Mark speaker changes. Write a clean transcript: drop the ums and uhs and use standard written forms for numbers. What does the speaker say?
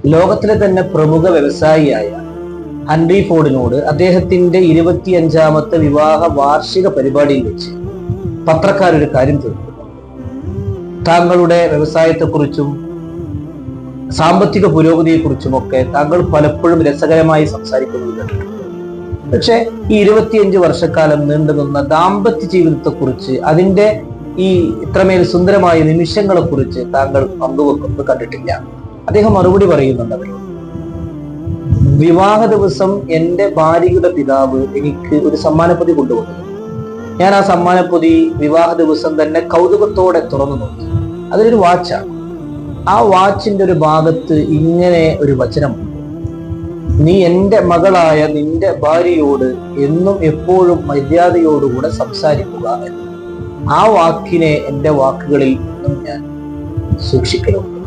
Speaker 1: ലോകത്തിലെ തന്നെ പ്രമുഖ വ്യവസായിയായ ഹൻറി ഫോർഡിനോട് അദ്ദേഹത്തിന്റെ 25ാമത്തെ വിവാഹ വാർഷിക പരിപാടിയിൽ വെച്ച് പത്രക്കാരൊരു കാര്യം ചോദിക്കുന്നു. താങ്കളുടെ വ്യവസായത്തെക്കുറിച്ചും സാമ്പത്തിക പുരോഗതിയെക്കുറിച്ചുമൊക്കെ താങ്കൾ പലപ്പോഴും രസകരമായി സംസാരിക്കുന്നത് കേട്ടിട്ടുണ്ട്. പക്ഷെ ഈ 25 വർഷക്കാലം നീണ്ടുനിന്ന ദാമ്പത്യ ജീവിതത്തെക്കുറിച്ച്, അതിന്റെ ഈ ഇത്രമേൽ സുന്ദരമായ നിമിഷങ്ങളെ കുറിച്ച് താങ്കൾ പങ്കുവെക്കുന്നത് കണ്ടിട്ടില്ല. അദ്ദേഹം മറുപടി പറയുന്നുണ്ട് അവരോട്. വിവാഹ ദിവസം എൻ്റെ ഭാര്യയുടെ പിതാവ് എനിക്ക് ഒരു സമ്മാനപ്പൊതി കൊണ്ടുവന്നു. ഞാൻ ആ സമ്മാനപ്പൊതി വിവാഹ ദിവസം തന്നെ കൗതുകത്തോടെ തുറന്നു നോക്കി. അതിലൊരു വാച്ചാണ്. ആ വാച്ചിന്റെ ഒരു ഭാഗത്ത് ഇങ്ങനെ ഒരു വചനമുണ്ട്: നീ എൻ്റെ മകളായ നിന്റെ ഭാര്യയോട് എന്നും എപ്പോഴും മര്യാദയോടുകൂടെ സംസാരിക്കുക എന്ന്. ആ വാക്കിനെ എൻ്റെ വാക്കുകളിൽ നിന്നും ഞാൻ സൂക്ഷിക്കലുണ്ട്.